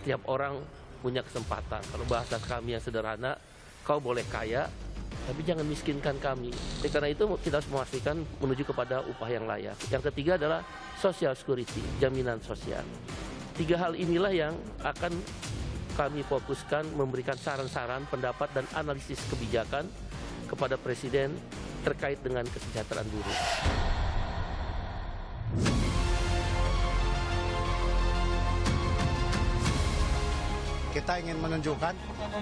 setiap orang punya kesempatan. Kalau bahasa kami yang sederhana, kau boleh kaya, tapi jangan miskinkan kami. Karena itu kita harus memastikan menuju kepada upah yang layak. Yang ketiga adalah social security, jaminan sosial. 3 hal inilah yang akan kami fokuskan memberikan saran-saran, pendapat, dan analisis kebijakan kepada Presiden terkait dengan kesejahteraan buruh. Kita ingin menunjukkan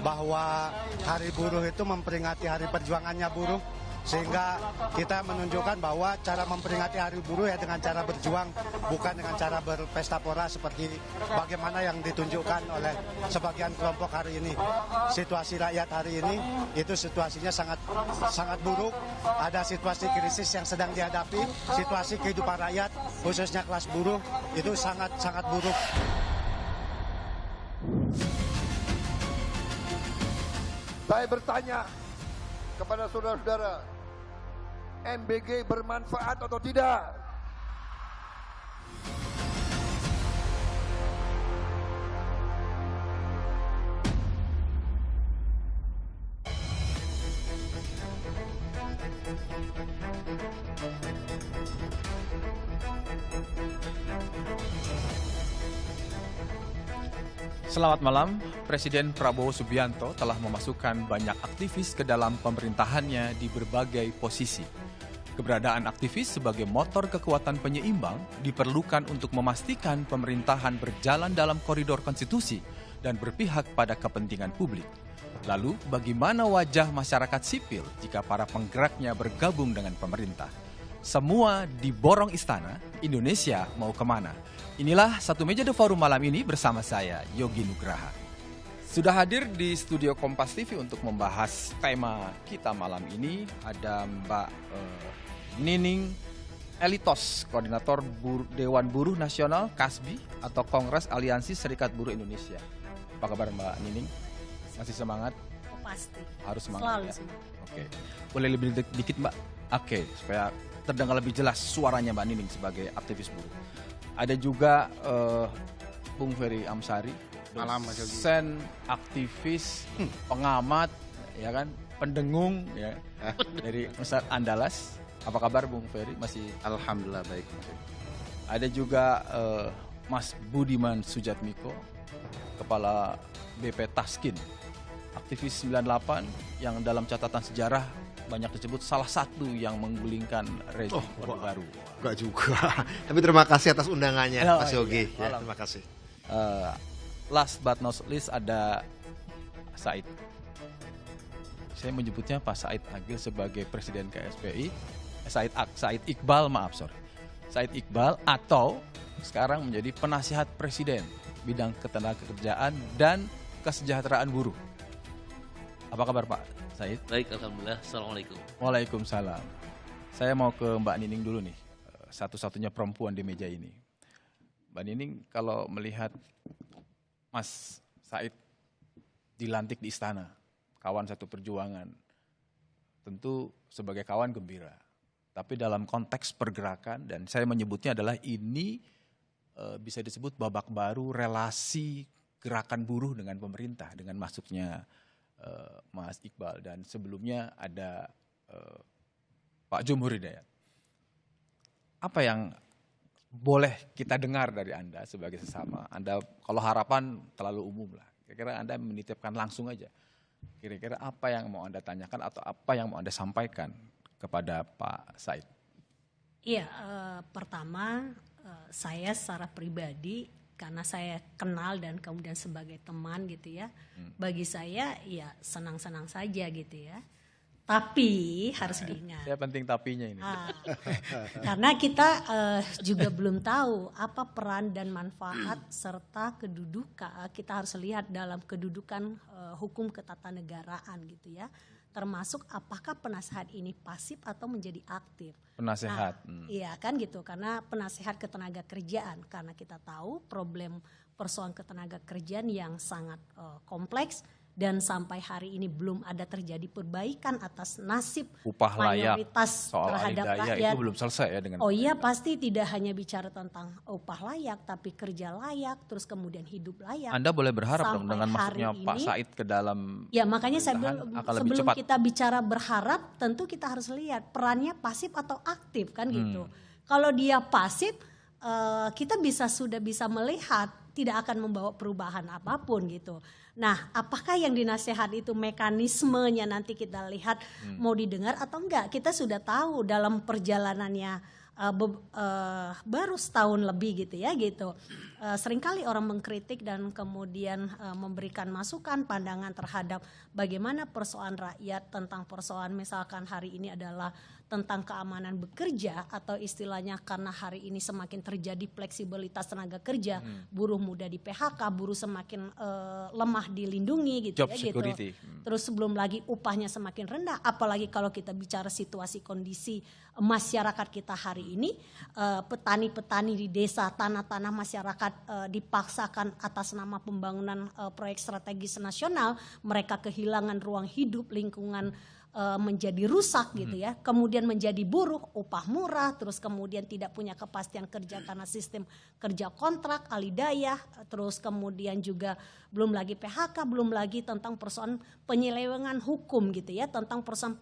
bahwa Hari Buruh itu memperingati hari perjuangannya buruh, sehingga kita menunjukkan bahwa cara memperingati Hari Buruh ya dengan cara berjuang, bukan dengan cara berpesta pora seperti bagaimana yang ditunjukkan oleh sebagian kelompok hari ini. Situasi rakyat hari ini itu situasinya sangat buruk. Ada situasi krisis yang sedang dihadapi, situasi kehidupan rakyat khususnya kelas buruh itu sangat buruk. Saya bertanya kepada saudara-saudara, MBG bermanfaat atau tidak? Selamat malam, Presiden Prabowo Subianto telah memasukkan banyak aktivis ke dalam pemerintahannya di berbagai posisi. Keberadaan aktivis sebagai motor kekuatan penyeimbang diperlukan untuk memastikan pemerintahan berjalan dalam koridor konstitusi dan berpihak pada kepentingan publik. Lalu, bagaimana wajah masyarakat sipil jika para penggeraknya bergabung dengan pemerintah? Semua diborong istana, Indonesia mau kemana? Inilah Satu Meja The Forum malam ini bersama saya, Yogi Nugraha. Sudah hadir di studio Kompas TV untuk membahas tema kita malam ini, ada Mbak Nining Elitos, Koordinator Dewan Buruh Nasional KASBI atau Kongres Aliansi Serikat Buruh Indonesia. Apa kabar Mbak Nining? Masih semangat? Pasti. Harus semangat. Selalu ya? semangat. Oke. Boleh lebih dikit Mbak? Oke, supaya terdengar lebih jelas suaranya Mbak Nining sebagai aktivis buruh. Ada juga Bung Ferry Amsari, dosen, aktivis, pengamat, ya kan, pendengung, ya, dari Universitas Andalas. Apa kabar Bung Ferry? Masih? Alhamdulillah baik. Ada juga Mas Budiman Sujatmiko, Kepala BP Taskin, aktivis 98 yang dalam catatan sejarah banyak disebut salah satu yang menggulingkan rezim Orde Baru. Enggak juga. Tapi terima kasih atas undangannya, Mas Yogi. Iya. Ya, terima kasih. Last but not least ada Said. Saya menyebutnya Pak Said Agil sebagai Presiden KSPI. Said Iqbal, maaf sorry. Said Iqbal atau sekarang menjadi penasihat Presiden bidang ketenagakerjaan dan kesejahteraan buruh. Apa kabar Pak Said? Baik, alhamdulillah. Assalamualaikum. Waalaikumsalam. Saya mau ke Mbak Nining dulu nih, satu-satunya perempuan di meja ini. Mbak Nining, kalau melihat Mas Said dilantik di istana, kawan satu perjuangan, tentu sebagai kawan gembira. Tapi dalam konteks pergerakan, dan saya menyebutnya adalah ini bisa disebut babak baru relasi gerakan buruh dengan pemerintah, dengan masuknya Mas Iqbal, dan sebelumnya ada Pak Jumhur Hidayat. Apa yang boleh kita dengar dari Anda sebagai sesama? Anda kalau harapan terlalu umum lah. Kira-kira Anda menitipkan langsung aja. Kira-kira apa yang mau Anda tanyakan atau apa yang mau Anda sampaikan kepada Pak Said? Iya, pertama saya secara pribadi karena saya kenal dan kemudian sebagai teman gitu ya, bagi saya ya senang-senang saja gitu ya. Tapi harus diingat. Saya penting tapinya ini. Karena kita juga belum tahu apa peran dan manfaat serta kedudukan. Kita harus lihat dalam kedudukan hukum ketatanegaraan gitu ya. Termasuk apakah penasehat ini pasif atau menjadi aktif. Penasehat. Nah, iya kan gitu, karena penasehat ketenaga kerjaan. Karena kita tahu problem persoalan ketenaga kerjaan yang sangat kompleks dan sampai hari ini belum ada terjadi perbaikan atas nasib Upah layak mayoritas soal terhadap alih daya rakyat. itu belum selesai ya dengan Oh iya, pasti tidak hanya bicara tentang upah layak, tapi kerja layak, terus kemudian hidup layak. Anda boleh berharap dong Sampai dengan hari masuknya Pak ini- Said ke dalam Ya makanya pemerintahan akan lebih sebelum cepat. kita bicara berharap, tentu kita harus lihat perannya pasif atau aktif kan Hmm. gitu. Kalau dia pasif, kita sudah bisa melihat tidak akan membawa perubahan apapun gitu. Nah, apakah yang dinasehat itu mekanismenya nanti kita lihat mau didengar atau enggak? Kita sudah tahu dalam perjalanannya baru setahun lebih gitu ya gitu. Seringkali orang mengkritik dan kemudian memberikan masukan pandangan terhadap bagaimana persoalan rakyat, tentang persoalan misalkan hari ini adalah tentang keamanan bekerja, atau istilahnya karena hari ini semakin terjadi fleksibilitas tenaga kerja, buruh mudah di PHK, buruh semakin lemah dilindungi gitu Job ya security. gitu. Terus belum lagi upahnya semakin rendah, apalagi kalau kita bicara situasi kondisi masyarakat kita hari ini, petani-petani di desa, tanah-tanah masyarakat dipaksakan atas nama pembangunan proyek strategis nasional, mereka kehilangan ruang hidup, lingkungan menjadi rusak gitu ya, kemudian menjadi buruh, upah murah, terus kemudian tidak punya kepastian kerja karena sistem kerja kontrak, alih daya, terus kemudian juga belum lagi PHK, belum lagi tentang persoalan penyelewengan hukum gitu ya, tentang persoalan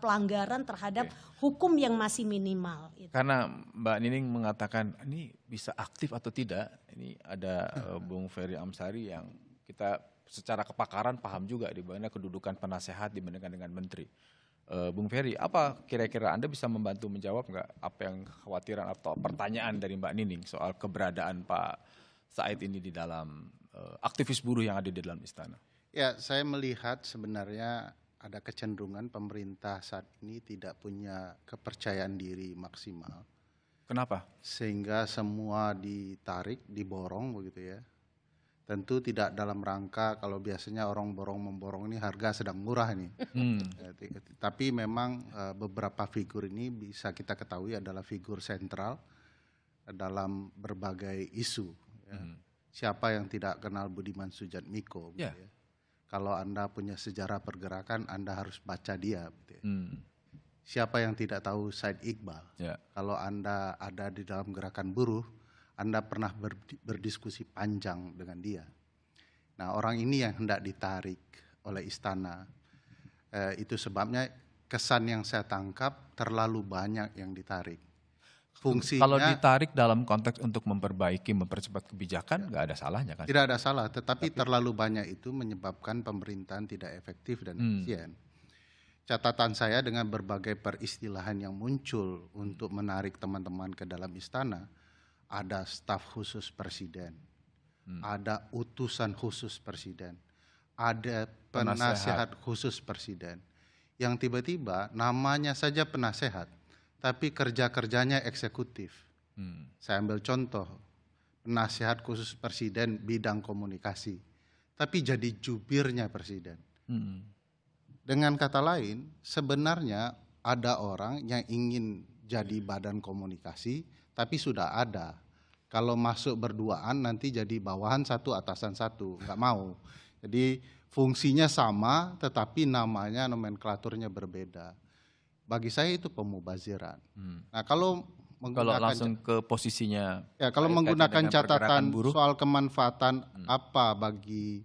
pelanggaran terhadap hukum yang masih minimal. Gitu. Karena Mbak Nining mengatakan ini bisa aktif atau tidak, ini ada Bung Ferry Amsari yang kita secara kepakaran paham juga di mana kedudukan penasehat dibandingkan dengan menteri. Bung Ferry, apa kira-kira Anda bisa membantu menjawab nggak apa yang kekhawatiran atau pertanyaan dari Mbak Nining soal keberadaan Pak Said ini di dalam aktivis buruh yang ada di dalam istana? Ya, saya melihat sebenarnya ada kecenderungan pemerintah saat ini tidak punya kepercayaan diri maksimal. Kenapa? Sehingga semua ditarik, diborong begitu ya. Tentu tidak dalam rangka kalau biasanya orang memborong ini harga sedang murah nih. Tapi memang beberapa figur ini bisa kita ketahui adalah figur sentral dalam berbagai isu. Ya. Siapa yang tidak kenal Budiman Sujatmiko? Gitu ya. Kalau Anda punya sejarah pergerakan, Anda harus baca dia. Gitu ya. Siapa yang tidak tahu Said Iqbal? Kalau Anda ada di dalam gerakan buruh, Anda pernah berdiskusi panjang dengan dia. Nah, orang ini yang hendak ditarik oleh istana. Itu sebabnya kesan yang saya tangkap terlalu banyak yang ditarik. Fungsinya, kalau ditarik dalam konteks untuk memperbaiki, mempercepat kebijakan, nggak ada salahnya kan? Tidak ada salah, tetapi terlalu banyak itu menyebabkan pemerintahan tidak efektif dan efisien. Catatan saya dengan berbagai peristilahan yang muncul untuk menarik teman-teman ke dalam istana, ada staf khusus presiden, ada utusan khusus presiden, ada penasehat khusus presiden, yang tiba-tiba namanya saja penasehat, tapi kerja-kerjanya eksekutif. Saya ambil contoh, penasehat khusus presiden bidang komunikasi, tapi jadi jubirnya presiden. Dengan kata lain, sebenarnya ada orang yang ingin jadi badan komunikasi, tapi sudah ada. Kalau masuk berduaan nanti jadi bawahan satu, atasan satu, nggak mau. Jadi fungsinya sama, tetapi namanya, nomenklaturnya berbeda. Bagi saya itu pemubaziran. Nah, kalau langsung ke posisinya, kalau menggunakan catatan buruh, soal kemanfaatan apa bagi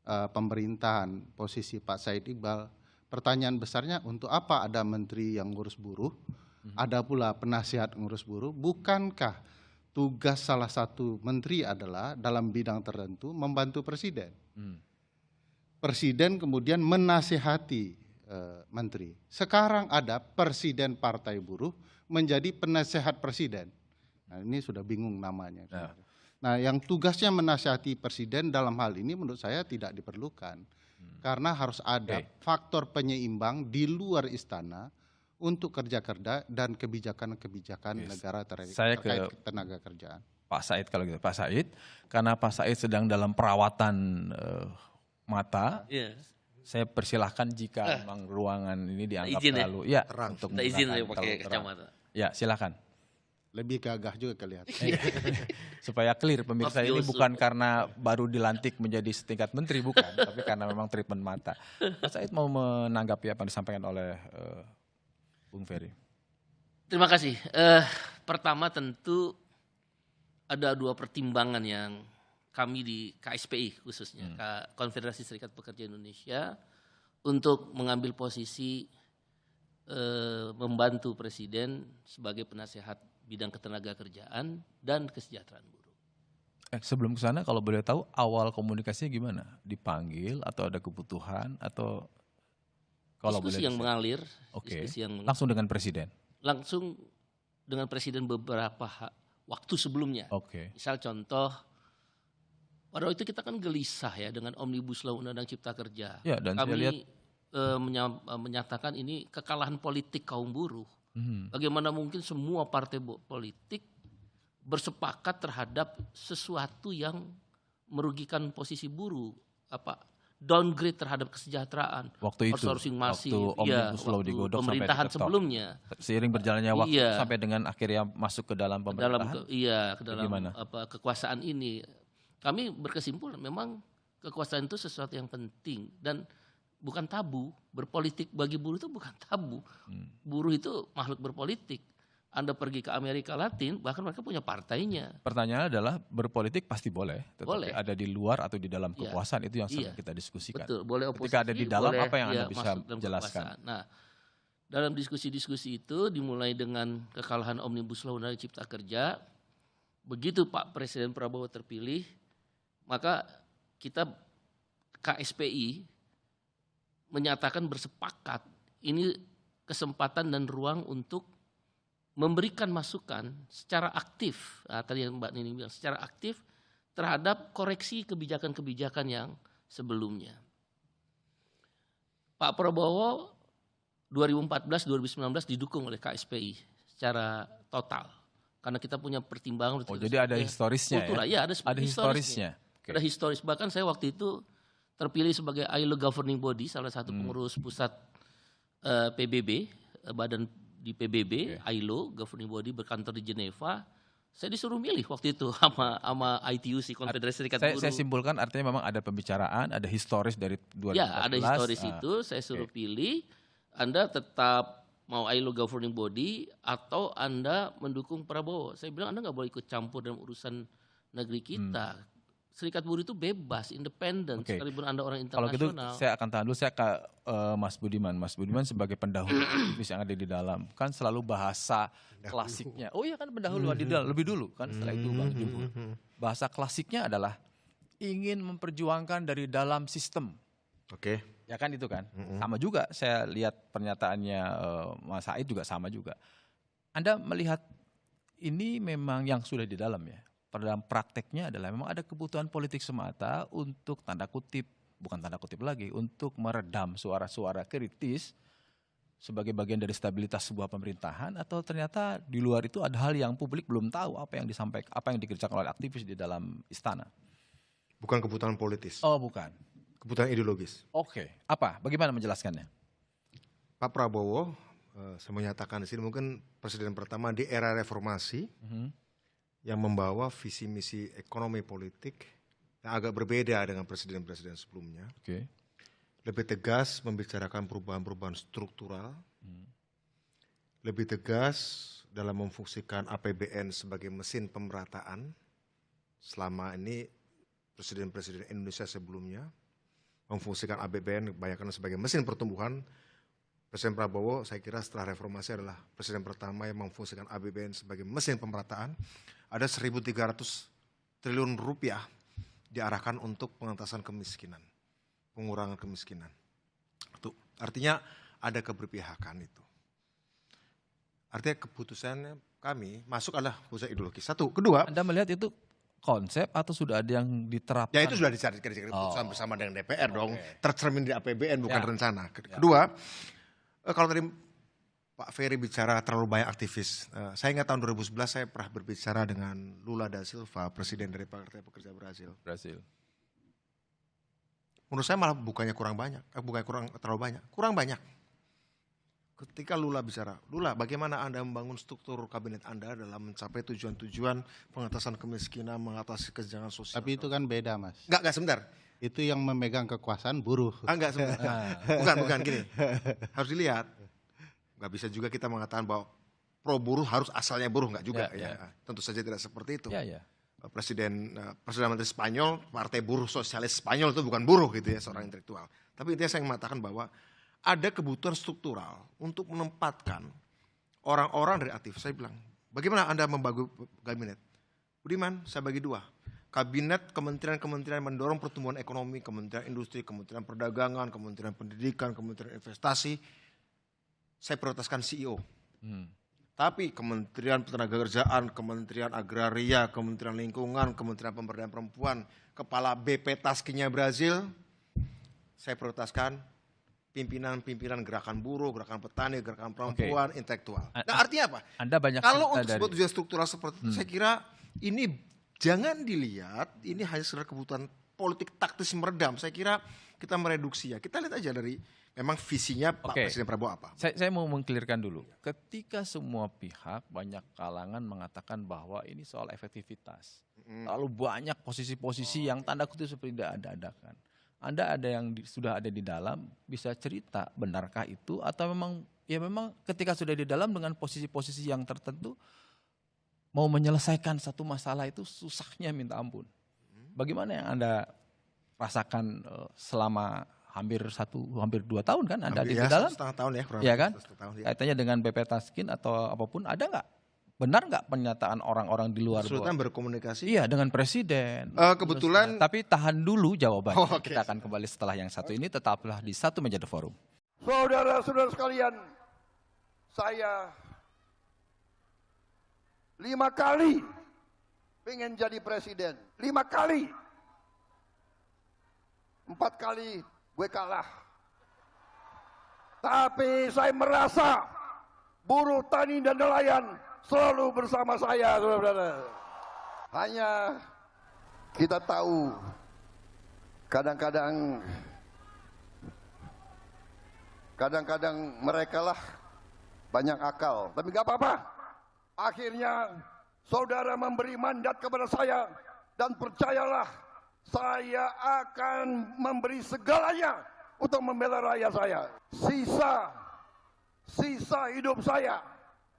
pemerintahan posisi Pak Said Iqbal, pertanyaan besarnya untuk apa ada menteri yang ngurus buruh, ada pula penasihat ngurus buruh, bukankah tugas salah satu menteri adalah dalam bidang tertentu membantu presiden? Presiden kemudian menasihati menteri. Sekarang ada presiden partai buruh menjadi penasehat presiden. Nah, ini sudah bingung namanya. Nah, yang tugasnya menasihati presiden dalam hal ini menurut saya tidak diperlukan. Karena harus ada faktor penyeimbang di luar istana untuk kerja-kerja dan kebijakan-kebijakan negara terkait tenaga kerjaan. Pak Said kalau gitu, Pak Said, karena Pak Said sedang dalam perawatan mata, saya persilahkan jika memang ruangan ini dianggap terlalu terang untuk izin pakai kacamata. Ya, silakan. Lebih gagah juga kelihatan. Supaya clear pemirsa, ini Mafioso. bukan karena baru dilantik menjadi setingkat menteri, bukan, tapi karena memang treatment mata. Mas Said mau menanggapi apa yang disampaikan oleh Bung Ferry? Terima kasih. Pertama tentu ada 2 pertimbangan yang kami di KSPI khususnya, Konfederasi Serikat Pekerja Indonesia, untuk mengambil posisi membantu Presiden sebagai penasehat bidang ketenagakerjaan dan kesejahteraan buruh. Sebelum ke sana kalau boleh tahu awal komunikasinya gimana? Dipanggil atau ada kebutuhan atau kalau Diskusi boleh yang di-share? mengalir, Oke. diskusi yang Langsung dengan presiden. langsung dengan Presiden beberapa waktu sebelumnya. Oke. Misal contoh, pada waktu itu kita kan gelisah ya dengan Omnibus Law Undang-Undang Cipta Kerja. Ya, dan saya Kami lihat menyatakan ini kekalahan politik kaum buruh. Mhm. Bagaimana mungkin semua partai politik bersepakat terhadap sesuatu yang merugikan posisi buruh, downgrade terhadap kesejahteraan, waktu itu outsourcing masif, waktu Omnibus Law waktu digodok sampai pemerintahan diketok. sebelumnya. Seiring berjalannya waktu Iya. sampai dengan akhirnya masuk ke dalam pemerintahan. ke dalam Gimana? kekuasaan ini, kami berkesimpulan memang kekuasaan itu sesuatu yang penting dan bukan tabu. Berpolitik bagi buruh itu bukan tabu. Buruh itu makhluk berpolitik. Anda pergi ke Amerika Latin, bahkan mereka punya partainya. Pertanyaannya adalah berpolitik pasti boleh, tetapi Boleh. ada di luar atau di dalam Iya. kekuasaan itu yang sedang Iya. kita diskusikan. Betul, boleh oposisi. Ketika ada di dalam, boleh, apa yang Anda ya, bisa masuk dalam jelaskan? kekuasaan. Nah, dalam diskusi-diskusi itu dimulai dengan kekalahan Omnibus Law Undang-Undang Cipta Kerja. Begitu Pak Presiden Prabowo terpilih, maka kita KSPI menyatakan bersepakat ini kesempatan dan ruang untuk memberikan masukan secara aktif, tadi yang Mbak Nini bilang, secara aktif terhadap koreksi kebijakan-kebijakan yang sebelumnya. Pak Prabowo 2014-2019 didukung oleh KSPI secara total. Karena kita punya pertimbangan. Oh, jadi ada historisnya kultural. ya? Ya, ada Ada historisnya. Oke. Ada historis. Bahkan saya waktu itu terpilih sebagai ILO Governing Body, salah satu pengurus pusat PBB, badan di PBB, ILO Governing Body berkantor di Geneva. Saya disuruh milih waktu itu sama ITUC, Konfederasi Serikat Buruh. Saya simpulkan artinya memang ada pembicaraan, ada historis dari 2014. Ya, ada historis itu, saya suruh pilih, Anda tetap mau ILO Governing Body atau Anda mendukung Prabowo. Saya bilang Anda nggak boleh ikut campur dalam urusan negeri kita. Serikat Buruh itu bebas, independen, Oke. sekalipun Anda orang Kalau gitu internasional. saya akan tahan dulu, saya ke Mas Budiman. Mas Budiman sebagai pendahulu aktivis yang ada di dalam, kan selalu bahasa klasiknya. Oh iya kan pendahulu di dalam, lebih dulu kan setelah itu Bang Jumhur. Bahasa klasiknya adalah ingin memperjuangkan dari dalam sistem. Oke. Ya kan itu kan. Sama juga saya lihat pernyataannya Mas Said juga sama juga. Anda melihat ini memang yang sudah di dalam ya. Dalam prakteknya adalah memang ada kebutuhan politik semata untuk tanda kutip, bukan tanda kutip lagi, untuk meredam suara-suara kritis sebagai bagian dari stabilitas sebuah pemerintahan, atau ternyata di luar itu ada hal yang publik belum tahu apa yang disampaikan, apa yang dikerjakan oleh aktivis di dalam istana. Bukan kebutuhan politis, Oh bukan. kebutuhan ideologis. Oke. Apa? Bagaimana menjelaskannya? Pak Prabowo, saya menyatakan di sini mungkin presiden pertama di era reformasi yang membawa visi misi ekonomi politik yang agak berbeda dengan presiden-presiden sebelumnya. Oke. Lebih tegas membicarakan perubahan-perubahan struktural, lebih tegas dalam memfungsikan APBN sebagai mesin pemerataan. Selama ini presiden-presiden Indonesia sebelumnya memfungsikan APBN kebanyakan sebagai mesin pertumbuhan. Presiden Prabowo saya kira setelah reformasi adalah presiden pertama yang memfungsikan APBN sebagai mesin pemerataan. Ada 1.300 triliun rupiah diarahkan untuk pengentasan kemiskinan, pengurangan kemiskinan. Itu artinya ada keberpihakan itu. Artinya keputusannya kami masuk adalah keputusan ideologis. Satu, kedua. Anda melihat itu konsep atau sudah ada yang diterapkan? Ya itu sudah dicari keputusan bersama dengan DPR dong. Tercermin di APBN bukan Ya. rencana. Kedua, kalau tadi Pak Ferry bicara terlalu banyak aktivis. Saya ingat tahun 2011 saya pernah berbicara dengan Lula da Silva, presiden dari Partai Pekerja Brasil. Menurut saya malah bukannya kurang banyak, bukannya kurang terlalu banyak, kurang banyak. ketika Lula bicara, Lula bagaimana Anda membangun struktur kabinet Anda dalam mencapai tujuan-tujuan pengatasan kemiskinan, mengatasi kesenjangan sosial. Tapi itu kan beda, Mas. Enggak sebentar. Itu yang memegang kekuasaan buruh. Enggak sebentar. Bukan gini. Harus dilihat. Enggak bisa juga kita mengatakan bahwa pro buruh harus asalnya buruh, enggak juga ya. Tentu saja tidak seperti itu. Perdana Menteri Spanyol, Partai Buruh Sosialis Spanyol itu bukan buruh gitu ya, seorang intelektual. Tapi intinya saya mengatakan bahwa ada kebutuhan struktural untuk menempatkan orang-orang dari aktif. Saya bilang, bagaimana Anda membagi kabinet? Budiman, saya bagi dua. Kabinet kementerian-kementerian mendorong pertumbuhan ekonomi, Kementerian Industri, Kementerian Perdagangan, Kementerian Pendidikan, Kementerian Investasi, saya prioritaskan CEO. Tapi Kementerian Ketenagakerjaan, Kementerian Agraria, Kementerian Lingkungan, Kementerian Pemberdayaan Perempuan, Kepala BP Taskinya Brazil, saya prioritaskan pimpinan-pimpinan gerakan buruh, gerakan petani, gerakan perempuan, intelektual. Nah artinya apa? Anda banyak kalau untuk sebuah tujuan struktural seperti itu, saya kira ini jangan dilihat, ini hanya sekedar kebutuhan politik taktis meredam. Saya kira kita mereduksi ya. Kita lihat aja dari memang visinya Pak Presiden Prabowo apa. Saya mau mengklirkan dulu. Ketika semua pihak, banyak kalangan mengatakan bahwa ini soal efektivitas. Lalu banyak posisi-posisi yang tanda kutip seperti tidak ada-adakan. Anda ada yang sudah ada di dalam, bisa cerita benarkah itu atau memang ketika sudah di dalam dengan posisi-posisi yang tertentu mau menyelesaikan satu masalah itu susahnya minta ampun. Bagaimana yang Anda rasakan selama hampir 2 tahun kan Anda di dalam? 1,5 tahun ya. Iya kan? Kaitannya dengan BP Taskin atau apapun ada nggak? Benar nggak pernyataan orang-orang di luar? Kesulitan berkomunikasi? Iya, dengan presiden. Kebetulan. Tapi tahan dulu jawabannya. Kita akan kembali setelah yang satu ini. Tetaplah di Satu Meja The Forum. Saudara-saudara sekalian, saya 5 kali pengen jadi presiden. 5 kali. 4 kali gue kalah. Tapi saya merasa buruh, tani, dan nelayan selalu bersama saya, saudara-saudara. Hanya kita tahu kadang-kadang mereka lah banyak akal, tapi gak apa-apa. Akhirnya saudara memberi mandat kepada saya dan percayalah saya akan memberi segalanya untuk membela rakyat saya. Sisa hidup saya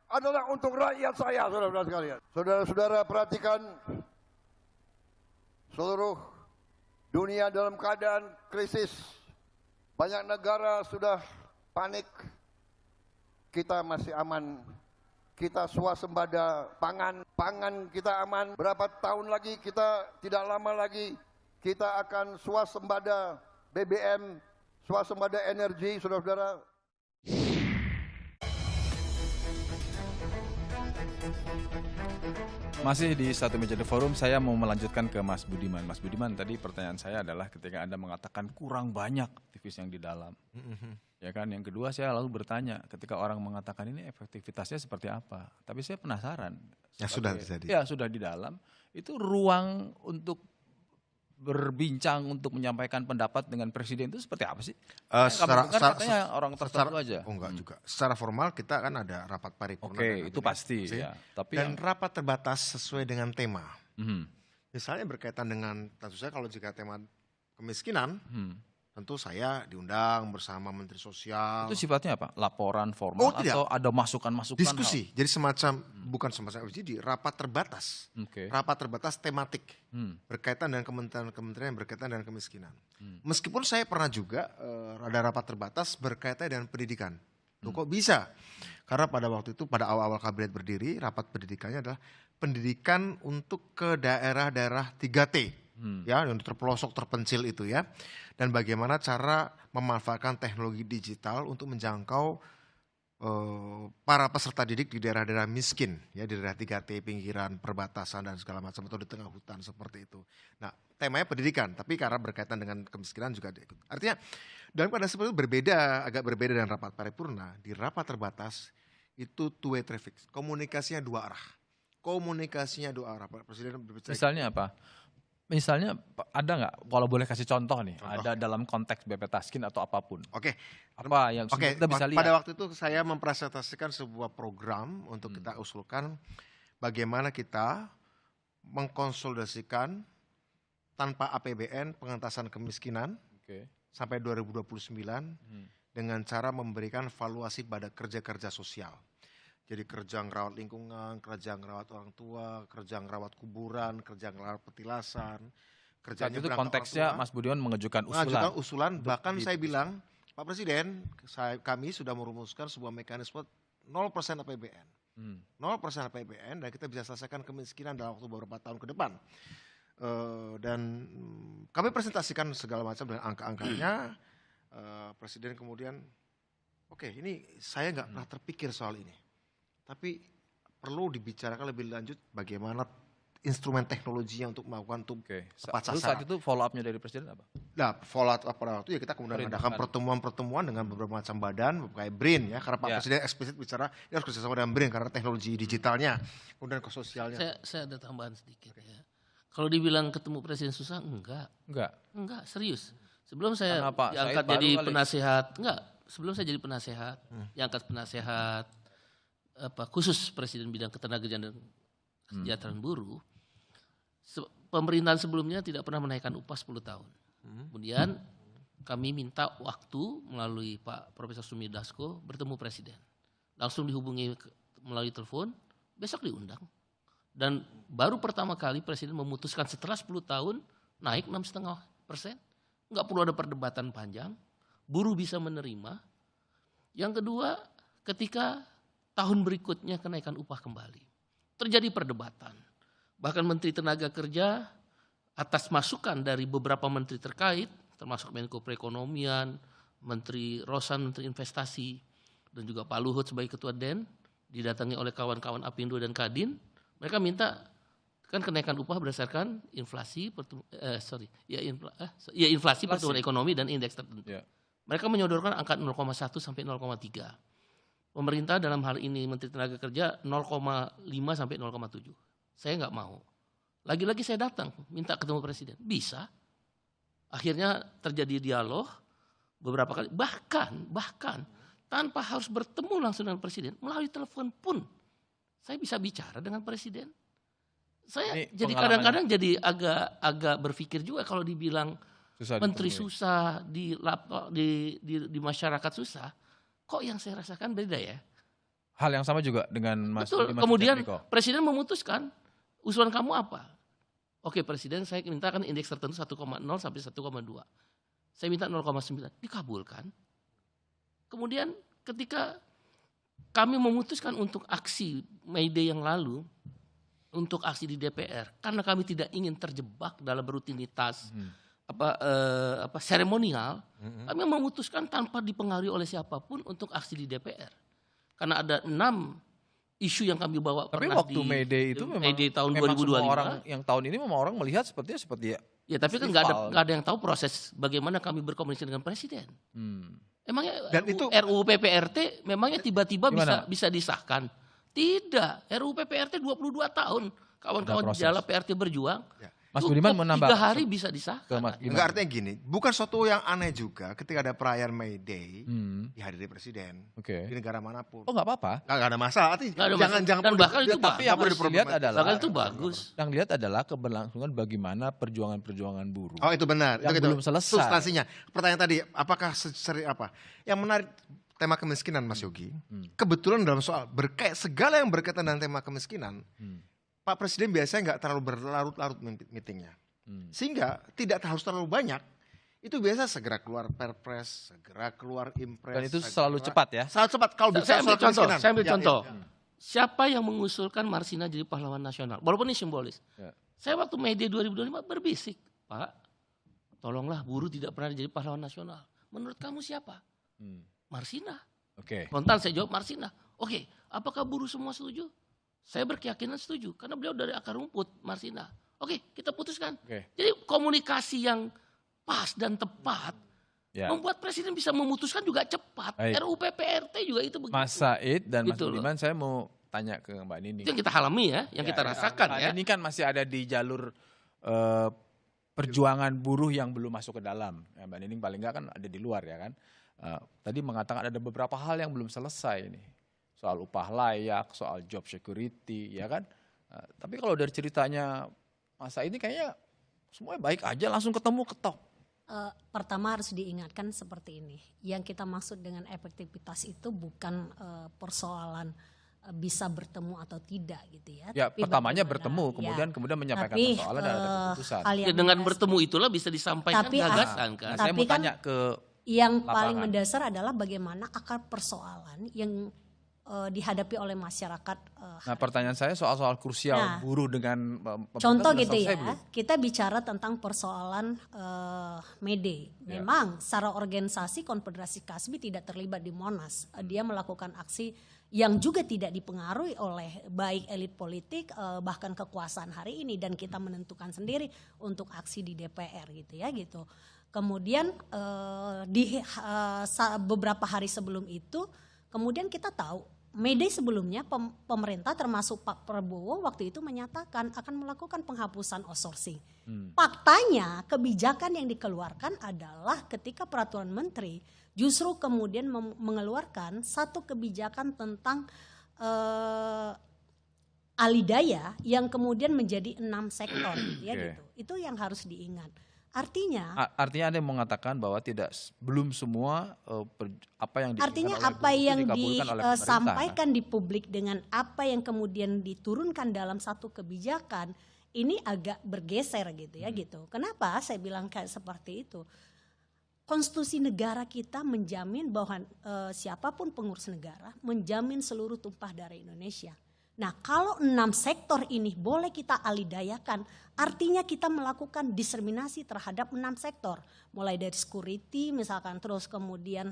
adalah untuk rakyat saya, saudara-saudara sekalian. Saudara-saudara perhatikan, seluruh dunia dalam keadaan krisis. Banyak negara sudah panik. Kita masih aman. Kita swasembada pangan kita aman. Berapa tahun lagi tidak lama lagi kita akan swasembada BBM, swasembada energi, saudara-saudara. Masih di Satu Meja The Forum, saya mau melanjutkan ke Mas Budiman. Mas Budiman, tadi pertanyaan saya adalah ketika Anda mengatakan kurang banyak aktivis yang di dalam. Ya kan, yang kedua saya lalu bertanya, ketika orang mengatakan ini efektivitasnya seperti apa? Tapi saya penasaran. Ya sudah terjadi. Ya sudah di dalam, itu ruang untuk berbincang, untuk menyampaikan pendapat dengan presiden itu seperti apa sih? Katanya orang tertentu aja. Oh enggak juga. Secara formal kita kan ada rapat paripurna. Oke, itu pasti. Ya. Tapi dan rapat terbatas sesuai dengan tema. Misalnya berkaitan dengan, tentu saja kalau jika tema kemiskinan, tentu saya diundang bersama Menteri Sosial. Itu sifatnya apa? Laporan formal atau ada masukan-masukan? Diskusi. Jadi semacam, bukan semacam jadi rapat terbatas. Rapat terbatas tematik. Berkaitan dengan kementerian-kementerian yang berkaitan dengan kemiskinan. Meskipun saya pernah juga ada rapat terbatas berkaitan dengan pendidikan. Loh, kok bisa? Karena pada waktu itu, pada awal-awal kabinet berdiri, rapat pendidikannya adalah pendidikan untuk ke daerah-daerah 3T. Ya, yang terpelosok, terpencil itu ya. Dan bagaimana cara memanfaatkan teknologi digital untuk menjangkau para peserta didik di daerah-daerah miskin, ya, di daerah 3T, pinggiran, perbatasan dan segala macam, atau di tengah hutan seperti itu. Nah, temanya pendidikan, tapi karena berkaitan dengan kemiskinan juga diikut. Artinya dalam keadaan seperti itu agak berbeda dengan rapat paripurna. Di rapat terbatas itu two way traffic, komunikasinya dua arah. Presiden berbicara. Misalnya apa? Misalnya ada nggak, kalau boleh kasih contoh nih, ada dalam konteks BP Taskin atau apapun. Oke. Apa yang kita bisa lihat? Pada waktu itu saya mempresentasikan sebuah program untuk kita usulkan bagaimana kita mengkonsolidasikan tanpa APBN pengentasan kemiskinan sampai 2029 dengan cara memberikan valuasi pada kerja-kerja sosial. Jadi kerja ngerawat lingkungan, kerja ngerawat orang tua, kerja ngerawat kuburan, kerja ngerawat petilasan. Saat itu konteksnya Mas Budiman mengajukan usulan. Bahkan saya bilang, Pak Presiden, kami sudah merumuskan sebuah mekanisme 0% APBN. 0% APBN dan kita bisa selesaikan kemiskinan dalam waktu beberapa tahun ke depan. Dan kami presentasikan segala macam dengan angka-angkanya. Presiden kemudian, oke, ini saya nggak pernah terpikir soal ini. Tapi perlu dibicarakan lebih lanjut bagaimana instrumen teknologinya untuk melakukan tepat sasaran. Saat itu follow up-nya dari Presiden apa? Nah, follow up pada waktu ya kita kemudian mengadakan pertemuan-pertemuan dengan beberapa macam badan, kayak BRIN ya, karena Pak Presiden eksplisit bicara ini harus kerjasama dengan BRIN karena teknologi digitalnya, kemudian ke sosialnya. Saya ada tambahan sedikit ya. Kalau dibilang ketemu Presiden susah, enggak, serius. Sebelum saya diangkat jadi penasehat, sebelum saya jadi penasehat, diangkat penasehat khusus Presiden bidang ketenagakerjaan dan kesejahteraan buruh, pemerintahan sebelumnya tidak pernah menaikkan upah 10 tahun. Kemudian kami minta waktu melalui Pak Profesor Sumi Dasko bertemu Presiden. Langsung dihubungi melalui telepon, besok diundang. Dan baru pertama kali Presiden memutuskan setelah 10 tahun naik 6,5%. Enggak perlu ada perdebatan panjang, buruh bisa menerima. Yang kedua, ketika tahun berikutnya kenaikan upah kembali. Terjadi perdebatan. Bahkan Menteri Tenaga Kerja atas masukan dari beberapa menteri terkait, termasuk Menko Perekonomian, Menteri Rosan, Menteri Investasi, dan juga Pak Luhut sebagai Ketua DEN, didatangi oleh kawan-kawan Apindo dan Kadin, mereka minta kan kenaikan upah berdasarkan inflasi, inflasi pertumbuhan ekonomi dan indeks tertentu. Yeah. Mereka menyodorkan angka 0,1 sampai 0,3. Pemerintah dalam hal ini Menteri Tenaga Kerja 0,5 sampai 0,7. Saya nggak mau. Lagi-lagi saya datang minta ketemu Presiden. Bisa. Akhirnya terjadi dialog beberapa kali. Bahkan tanpa harus bertemu langsung dengan Presiden. Melalui telepon pun saya bisa bicara dengan Presiden. Saya jadi kadang-kadang jadi agak berpikir juga kalau dibilang Menteri susah, di masyarakat susah. Kok yang saya rasakan beda ya? Hal yang sama juga dengan Mas Betul. Kemudian Presiden memutuskan, usulan kamu apa? Oke Presiden, saya mintakan indeks tertentu 1,0 sampai 1,2. Saya minta 0,9. Dikabulkan. Kemudian ketika kami memutuskan untuk aksi May Day yang lalu, untuk aksi di DPR, karena kami tidak ingin terjebak dalam rutinitas seremonial, kami memutuskan tanpa dipengaruhi oleh siapapun untuk aksi di DPR. Karena ada 6 isu yang kami bawa. Tapi waktu May Day itu memang tahun 2025. Orang yang tahun ini memang orang melihat seperti ya tapi kan nggak ada yang tahu proses bagaimana kami berkomunikasi dengan Presiden. Emangnya RUU PPRT memangnya tiba-tiba bisa disahkan? Tidak. RUU PPRT 22 tahun kawan-kawan Jala PRT berjuang. Ya. Mas Budiman menambah 3 hari bisa disahkan. Enggak, artinya gini, bukan suatu yang aneh juga ketika ada perayaan May Day dihadiri Presiden di negara manapun. Oh nggak apa-apa. Nggak ada masalah. Jangan dan bahkan itu tapi yang harus dilihat adalah itu bagus. Yang dilihat adalah keberlangsungan bagaimana perjuangan buruh. Oh itu benar. Yang belum selesai. Substansinya. Pertanyaan tadi, apakah yang menarik tema kemiskinan Mas Yogi? Kebetulan dalam soal segala yang berkaitan dengan tema kemiskinan. Pak Presiden biasanya nggak terlalu berlarut-larut meetingnya. Sehingga tidak harus terlalu banyak. Itu biasa segera keluar perpres, segera keluar impres. Dan itu selalu cepat ya? Selalu cepat. Kalau saya ambil contoh. Siapa yang mengusulkan Marsina jadi pahlawan nasional? Walaupun ini simbolis. Ya. Saya waktu May Day 2025 berbisik. Pak, tolonglah buruh tidak pernah jadi pahlawan nasional. Menurut kamu siapa? Marsina. Spontan saya jawab Marsina. Oke, apakah buruh semua setuju? Saya berkeyakinan setuju, karena beliau dari akar rumput, Marsina. Oke, kita putuskan. Jadi komunikasi yang pas dan tepat, membuat Presiden bisa memutuskan juga cepat. RUU PPRT juga itu begitu. Mas Said dan Mas Budiman, saya mau tanya ke Mbak Nini. Itu yang kita alami ya, yang kita rasakan ya. Ini kan masih ada di jalur perjuangan buruh yang belum masuk ke dalam. Ya, Mbak Nining paling nggak kan ada di luar ya kan. Tadi mengatakan ada beberapa hal yang belum selesai nih. Soal upah layak, soal job security, ya kan. Tapi kalau dari ceritanya masa ini kayaknya semuanya baik aja, langsung ketemu ketok. Pertama harus diingatkan seperti ini. Yang kita maksud dengan efektivitas itu bukan persoalan bisa bertemu atau tidak gitu ya. Ya, tapi pertamanya bertemu, kemudian menyampaikan persoalan dan ada keputusan. Ya, dengan bertemu itulah bisa disampaikan gagasan kan. Saya mau tanya ke yang lapangan. paling mendasar adalah bagaimana akar persoalan yang dihadapi oleh masyarakat. Nah, pertanyaan saya soal soal buruh dengan contoh gitu ya, kita bicara tentang persoalan Mede. Memang secara organisasi Konfederasi Kasbi tidak terlibat di Monas. Dia melakukan aksi yang juga tidak dipengaruhi oleh baik elit politik bahkan kekuasaan hari ini, dan kita menentukan sendiri untuk aksi di DPR gitu ya gitu. Kemudian di beberapa hari sebelum itu kemudian kita tahu Mede sebelumnya pemerintah termasuk Pak Prabowo waktu itu menyatakan akan melakukan penghapusan outsourcing. Faktanya kebijakan yang dikeluarkan adalah ketika peraturan menteri justru kemudian mengeluarkan satu kebijakan tentang alidaya yang kemudian menjadi 6 sektor ya gitu. Itu yang harus diingat. Artinya Anda mengatakan bahwa belum semua apa yang artinya apa yang disampaikan di publik dengan apa yang kemudian diturunkan dalam satu kebijakan ini agak bergeser gitu ya gitu. Kenapa saya bilang kayak seperti itu? Konstitusi negara kita menjamin bahwa siapapun pengurus negara menjamin seluruh tumpah darah Indonesia. Nah, kalau 6 sektor ini boleh kita alidayakan, artinya kita melakukan diskriminasi terhadap 6 sektor. Mulai dari security misalkan, terus kemudian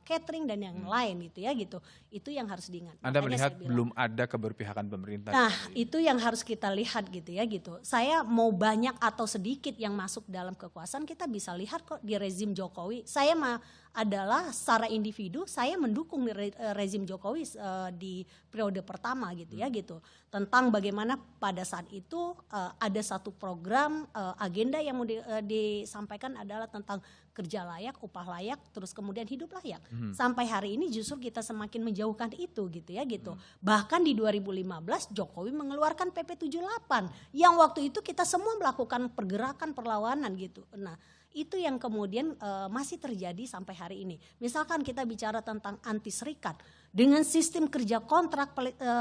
catering dan yang lain gitu ya gitu. Itu yang harus diingat. Anda melihat belum ada keberpihakan pemerintah. Nah, itu yang harus kita lihat gitu ya gitu. Saya mau banyak atau sedikit yang masuk dalam kekuasaan, kita bisa lihat kok di rezim Jokowi. Saya adalah secara individu saya mendukung rezim Jokowi di periode pertama gitu ya gitu, tentang bagaimana pada saat itu ada satu program agenda yang mau disampaikan adalah tentang kerja layak, upah layak, terus kemudian hidup layak. Sampai hari ini justru kita semakin menjauhkan itu gitu ya gitu. Bahkan di 2015 Jokowi mengeluarkan PP 78 yang waktu itu kita semua melakukan pergerakan perlawanan gitu. Nah, itu yang kemudian masih terjadi sampai hari ini. Misalkan kita bicara tentang anti serikat, dengan sistem kerja kontrak,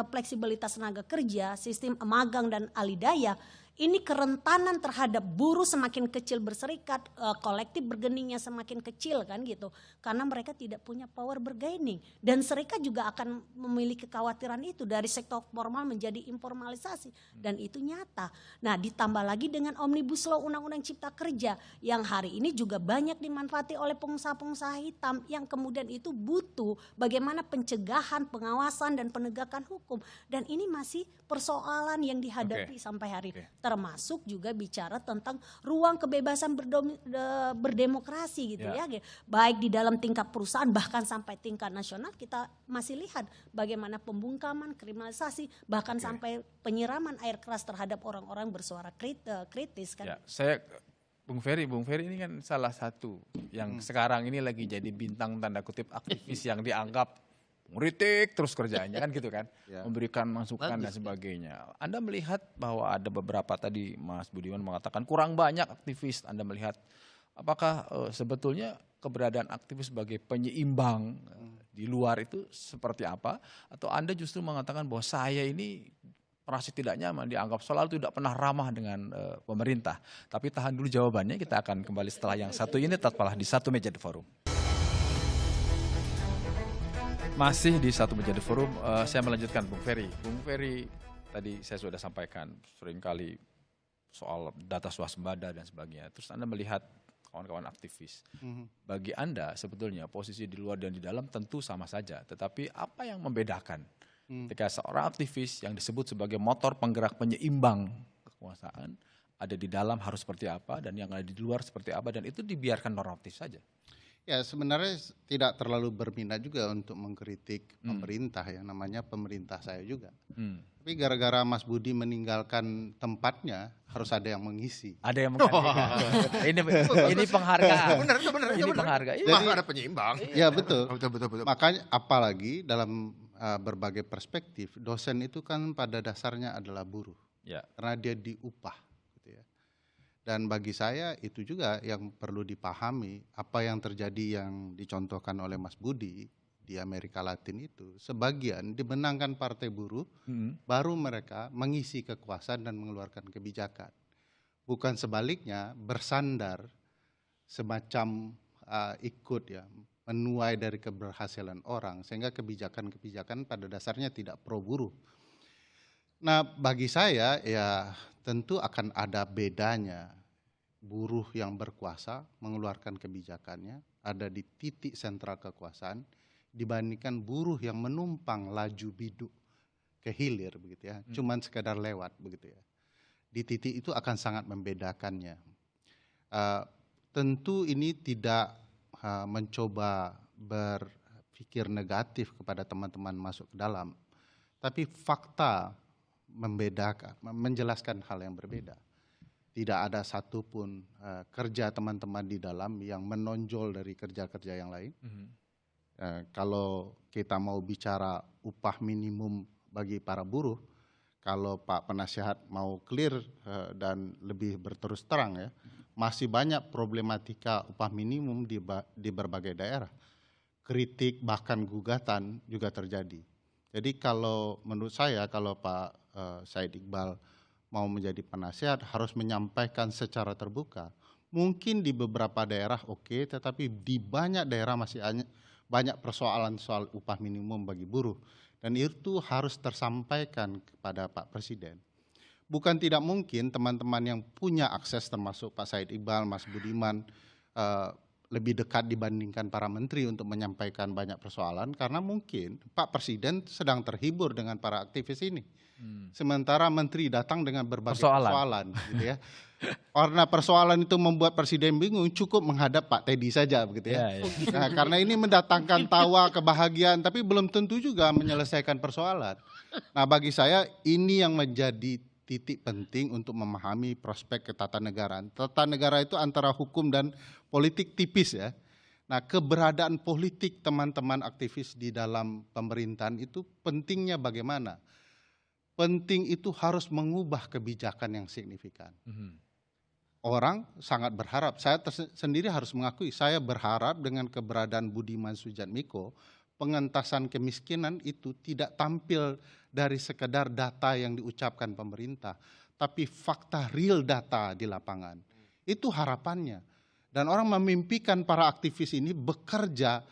fleksibilitas tenaga kerja, sistem magang dan alidaya, ini kerentanan terhadap buruh semakin kecil berserikat, kolektif bergeningnya semakin kecil kan gitu. Karena mereka tidak punya power bergaining. Dan serikat juga akan memiliki kekhawatiran itu dari sektor formal menjadi informalisasi. Dan itu nyata. Nah, ditambah lagi dengan Omnibus Law Undang-Undang Cipta Kerja yang hari ini juga banyak dimanfaati oleh pengusaha-pengusaha hitam yang kemudian itu butuh bagaimana pencegahan, pengawasan dan penegakan hukum. Dan ini masih persoalan yang dihadapi sampai hari ini. Termasuk juga bicara tentang ruang kebebasan berdemokrasi gitu ya. Baik di dalam tingkat perusahaan bahkan sampai tingkat nasional kita masih lihat bagaimana pembungkaman, kriminalisasi, bahkan sampai penyiraman air keras terhadap orang-orang bersuara kritis kan. Ya, Bung Ferry ini kan salah satu yang sekarang ini lagi jadi bintang tanda kutip aktivis yang dianggap ngeritik terus kerjaannya kan gitu kan, memberikan masukan dan sebagainya. Anda melihat bahwa ada beberapa tadi Mas Budiman mengatakan kurang banyak aktivis. Anda melihat apakah sebetulnya keberadaan aktivis sebagai penyeimbang di luar itu seperti apa? Atau Anda justru mengatakan bahwa saya ini merasa tidak nyaman, dianggap selalu tidak pernah ramah dengan pemerintah. Tapi tahan dulu jawabannya, kita akan kembali setelah yang satu ini tetaplah di Satu Meja The Forum. Masih di Satu Meja The Forum, saya melanjutkan Bung Ferry. Bung Ferry, tadi saya sudah sampaikan seringkali soal data swasembada dan sebagainya. Terus Anda melihat kawan-kawan aktivis. Bagi Anda sebetulnya posisi di luar dan di dalam tentu sama saja. Tetapi apa yang membedakan ketika seorang aktivis yang disebut sebagai motor penggerak penyeimbang kekuasaan ada di dalam harus seperti apa dan yang ada di luar seperti apa, dan itu dibiarkan normatif saja? Ya sebenarnya tidak terlalu berminat juga untuk mengkritik pemerintah, yang namanya pemerintah saya juga. Tapi gara-gara Mas Budi meninggalkan tempatnya, harus ada yang mengisi. Ada yang menggantikan. Ini penghargaan. Benar. Ini penghargaan. Jadi ada penyeimbang. Ya betul. Betul. Makanya apalagi dalam berbagai perspektif, dosen itu kan pada dasarnya adalah buruh. Ya. Karena dia diupah. Gitu ya. Dan bagi saya itu juga yang perlu dipahami, apa yang terjadi yang dicontohkan oleh Mas Budi di Amerika Latin itu, sebagian dimenangkan partai buruh, baru mereka mengisi kekuasaan dan mengeluarkan kebijakan. Bukan sebaliknya bersandar semacam ikut ya, menuai dari keberhasilan orang, sehingga kebijakan-kebijakan pada dasarnya tidak pro buruh. Nah bagi saya ya tentu akan ada bedanya buruh yang berkuasa mengeluarkan kebijakannya ada di titik sentral kekuasaan dibandingkan buruh yang menumpang laju biduk ke hilir begitu ya, cuman sekedar lewat begitu ya. Di titik itu akan sangat membedakannya. Tentu ini tidak mencoba berpikir negatif kepada teman-teman masuk ke dalam, tapi fakta membedakan, menjelaskan hal yang berbeda. Tidak ada satupun kerja teman-teman di dalam yang menonjol dari kerja-kerja yang lain. Kalau kita mau bicara upah minimum bagi para buruh, kalau Pak Penasihat mau clear dan lebih berterus terang ya, masih banyak problematika upah minimum di berbagai daerah. Kritik bahkan gugatan juga terjadi. Jadi kalau menurut saya kalau Pak Said Iqbal mau menjadi penasihat harus menyampaikan secara terbuka. Mungkin di beberapa daerah oke, tetapi di banyak daerah masih banyak persoalan soal upah minimum bagi buruh. Dan itu harus tersampaikan kepada Pak Presiden. Bukan tidak mungkin teman-teman yang punya akses termasuk Pak Said Iqbal, Mas Budiman, lebih dekat dibandingkan para menteri untuk menyampaikan banyak persoalan. Karena mungkin Pak Presiden sedang terhibur dengan para aktivis ini. Sementara menteri datang dengan berbagai persoalan gitu ya. Karena persoalan itu membuat presiden bingung, cukup menghadap Pak Teddy saja begitu ya. Nah, karena ini mendatangkan tawa, kebahagiaan, tapi belum tentu juga menyelesaikan persoalan. Nah, bagi saya ini yang menjadi titik penting untuk memahami prospek ketatanegaraan. Tatanegara itu antara hukum dan politik tipis ya. Nah, keberadaan politik teman-teman aktivis di dalam pemerintahan itu pentingnya bagaimana? Penting itu harus mengubah kebijakan yang signifikan. Orang sangat berharap, saya sendiri harus mengakui, saya berharap dengan keberadaan Budiman Sujatmiko, pengentasan kemiskinan itu tidak tampil dari sekedar data yang diucapkan pemerintah, tapi fakta real data di lapangan. Itu harapannya. Dan orang memimpikan para aktivis ini bekerja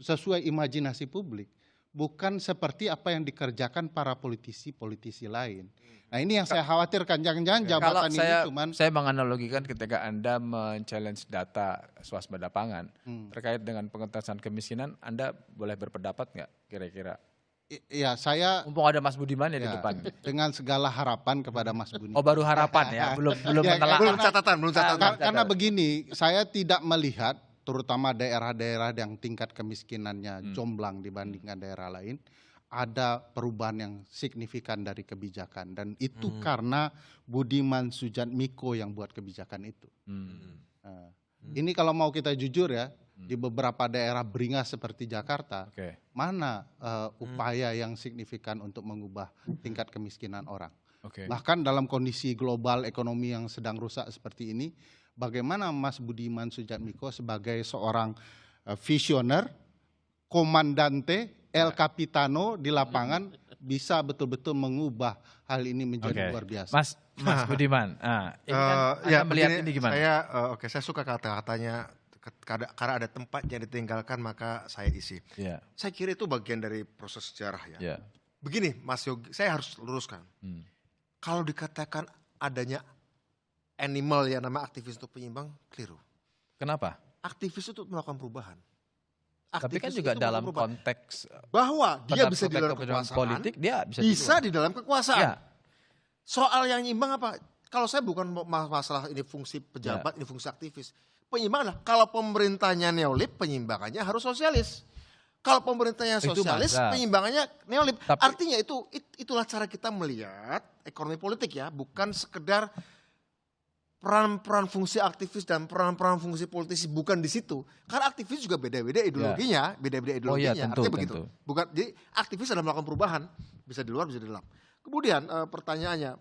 sesuai imajinasi publik. Bukan seperti apa yang dikerjakan para politisi-politisi lain. Nah ini yang saya khawatirkan, jangan-jangan jabatan ini cuman... Saya menganalogikan ketika Anda men-challenge data swasembada pangan, terkait dengan pengentasan kemiskinan, Anda boleh berpendapat nggak kira-kira? Ya saya... Mumpung ada Mas Budiman ya di depan. Dengan segala harapan kepada Mas Budiman. Oh baru harapan ya, belum menelaah. Belum catatan. Karena begini, saya tidak melihat terutama daerah-daerah yang tingkat kemiskinannya jomblang dibandingkan daerah lain, ada perubahan yang signifikan dari kebijakan. Dan itu karena Budiman Sujatmiko yang buat kebijakan itu. Ini kalau mau kita jujur ya, di beberapa daerah beringas seperti Jakarta, mana upaya yang signifikan untuk mengubah tingkat kemiskinan orang. Bahkan dalam kondisi global ekonomi yang sedang rusak seperti ini, bagaimana Mas Budiman Sujatmiko sebagai seorang visioner, komandante, El Capitano di lapangan bisa betul-betul mengubah hal ini menjadi luar biasa. Mas Budiman, ini kan Anda melihat ini gimana? Saya suka kata-katanya, karena ada tempat yang ditinggalkan maka saya isi. Saya kira itu bagian dari proses sejarah ya. Begini Mas Yogi, saya harus luruskan. Kalau dikatakan adanya animal yang nama aktivis untuk penyeimbang, keliru. Kenapa? Aktivis itu melakukan perubahan. Tapi kan juga dalam konteks bahwa dia bisa di dalam kekuasaan, politik, dia bisa di dalam kekuasaan. Soal yang nyimbang apa? Kalau saya bukan masalah ini fungsi pejabat, ini fungsi aktivis. Penyimbangan, kalau pemerintahnya neolib, penyimbangannya harus sosialis. Kalau pemerintahnya sosialis, penyimbangannya neolib. Artinya itulah cara kita melihat ekonomi politik ya, bukan sekedar peran-peran fungsi aktivis dan peran-peran fungsi politisi, bukan di situ. Karena aktivis juga beda-beda ideologinya, artinya begitu. Bukan, jadi aktivis adalah melakukan perubahan, bisa di luar, bisa di dalam. Kemudian pertanyaannya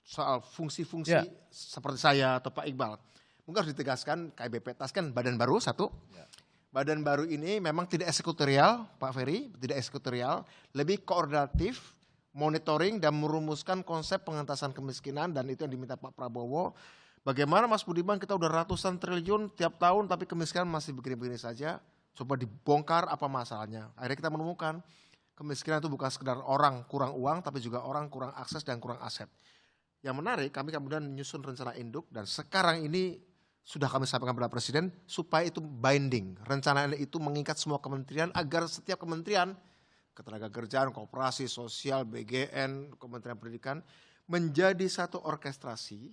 soal fungsi-fungsi seperti saya atau Pak Iqbal. Mungkin harus ditegaskan KIB Petas kan badan baru satu. Badan baru ini memang tidak eksekutorial, Pak Ferry, tidak eksekutorial, lebih koordinatif, monitoring dan merumuskan konsep pengentasan kemiskinan, dan itu yang diminta Pak Prabowo. Bagaimana Mas Budiman, kita udah ratusan triliun tiap tahun tapi kemiskinan masih begini-begini saja. Coba dibongkar apa masalahnya. Akhirnya kita menemukan kemiskinan itu bukan sekedar orang kurang uang, tapi juga orang kurang akses dan kurang aset. Yang menarik, kami kemudian menyusun rencana induk, dan sekarang ini sudah kami sampaikan kepada Presiden supaya itu binding. Rencana itu mengikat semua kementerian agar setiap kementerian, Ketenagakerjaan, Koperasi, Sosial, BGN, Kementerian Pendidikan, menjadi satu orkestrasi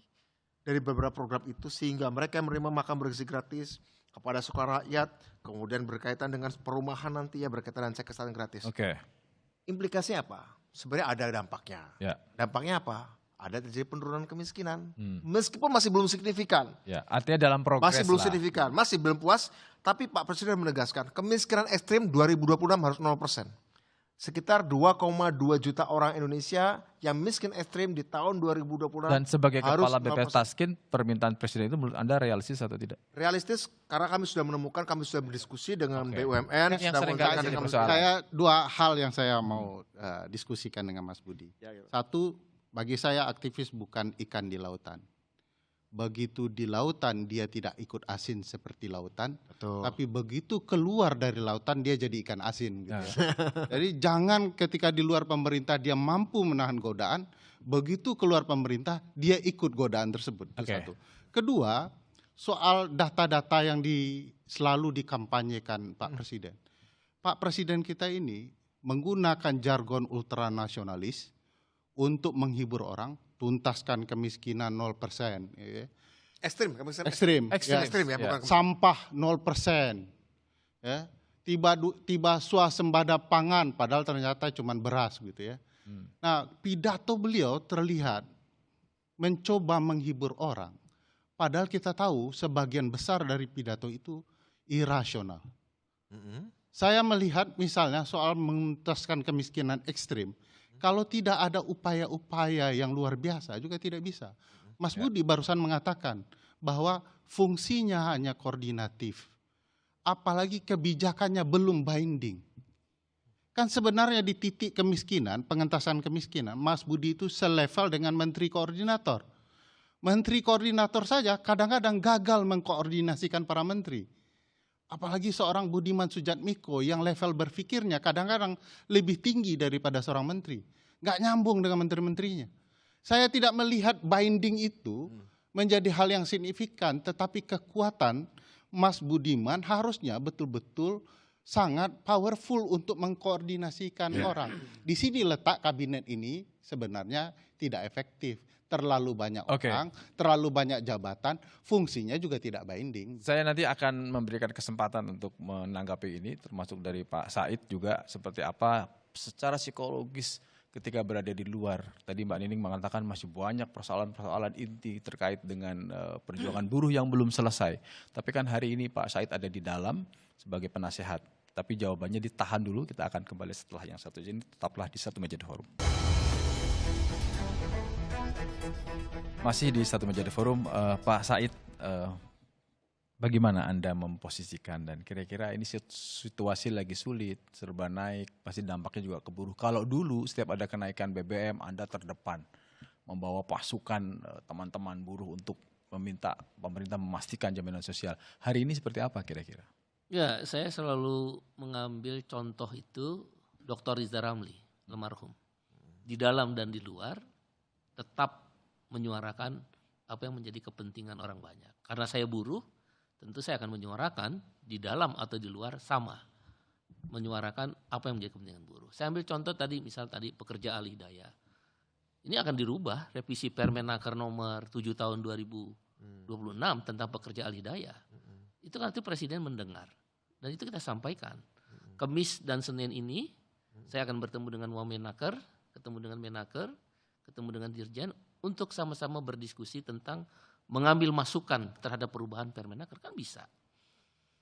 dari beberapa program itu sehingga mereka menerima makan bergizi gratis kepada sekolah rakyat, kemudian berkaitan dengan perumahan nanti ya, berkaitan dengan cek kesehatan gratis. Implikasinya apa? Sebenarnya ada dampaknya. Dampaknya apa? Ada terjadi penurunan kemiskinan, meskipun masih belum signifikan. Artinya dalam progres masih belum signifikan, masih belum puas, tapi Pak Presiden menegaskan kemiskinan ekstrim 2026 harus 0%. Sekitar 2,2 juta orang Indonesia yang miskin ekstrim di tahun 2026. Dan sebagai Kepala BPS Taskin, permintaan Presiden itu menurut Anda realistis atau tidak? Realistis karena kami sudah menemukan, kami sudah berdiskusi dengan BUMN. Saya dua hal yang saya mau diskusikan dengan Mas Budi. Satu, bagi saya aktivis bukan ikan di lautan. Begitu di lautan dia tidak ikut asin seperti lautan, tapi begitu keluar dari lautan dia jadi ikan asin. Gitu ya. Jadi jangan ketika di luar pemerintah dia mampu menahan godaan, begitu keluar pemerintah dia ikut godaan tersebut. Itu satu. Kedua, soal data-data yang selalu dikampanyekan Pak Presiden. Pak Presiden kita ini menggunakan jargon ultranasionalis untuk menghibur orang, tuntaskan kemiskinan 0%. Ya. Ekstrim ya, bukan sampah 0%. Ya. Tiba swasembada pangan, padahal ternyata cuma beras gitu ya. Nah, pidato beliau terlihat mencoba menghibur orang, padahal kita tahu sebagian besar dari pidato itu irasional. Saya melihat misalnya soal menuntaskan kemiskinan ekstrim, kalau tidak ada upaya-upaya yang luar biasa juga tidak bisa. Mas Budi barusan mengatakan bahwa fungsinya hanya koordinatif. Apalagi kebijakannya belum binding. Kan sebenarnya di titik kemiskinan, pengentasan kemiskinan, Mas Budi itu selevel dengan menteri koordinator. Menteri koordinator saja kadang-kadang gagal mengkoordinasikan para menteri. Apalagi seorang Budiman Sujatmiko yang level berpikirnya kadang-kadang lebih tinggi daripada seorang menteri. Nggak nyambung dengan menteri-menterinya. Saya tidak melihat binding itu menjadi hal yang signifikan, tetapi kekuatan Mas Budiman harusnya betul-betul sangat powerful untuk mengkoordinasikan orang. Di sini letak kabinet ini sebenarnya tidak efektif. Terlalu banyak orang, terlalu banyak jabatan, fungsinya juga tidak binding. Saya nanti akan memberikan kesempatan untuk menanggapi ini, termasuk dari Pak Said juga, seperti apa secara psikologis ketika berada di luar. Tadi Mbak Nining mengatakan masih banyak persoalan-persoalan inti terkait dengan perjuangan buruh yang belum selesai. Tapi kan hari ini Pak Said ada di dalam sebagai penasehat. Tapi jawabannya ditahan dulu, kita akan kembali setelah yang satu ini. Tetaplah di Satu Meja The Forum. Masih di Satu Meja The Forum, Pak Said, bagaimana Anda memposisikan, dan kira-kira ini situasi lagi sulit, serba naik, pasti dampaknya juga ke buruh. Kalau dulu setiap ada kenaikan BBM, Anda terdepan, membawa pasukan teman-teman buruh untuk meminta pemerintah memastikan jaminan sosial. Hari ini seperti apa kira-kira? Ya, saya selalu mengambil contoh itu Dr. Riza Ramli, almarhum. Di dalam dan di luar, tetap menyuarakan apa yang menjadi kepentingan orang banyak. Karena saya buruh, tentu saya akan menyuarakan di dalam atau di luar sama. Menyuarakan apa yang menjadi kepentingan buruh. Saya ambil contoh tadi, misal tadi pekerja alih daya. ini akan dirubah revisi Permenaker nomor 7 tahun 2026 tentang pekerja alih daya. Itu kan nanti Presiden mendengar dan itu kita sampaikan. Kamis dan Senin ini saya akan bertemu dengan Wamenaker, ketemu dengan Menaker, ketemu dengan Dirjen untuk sama-sama berdiskusi tentang mengambil masukan terhadap perubahan Permenaker, kan bisa.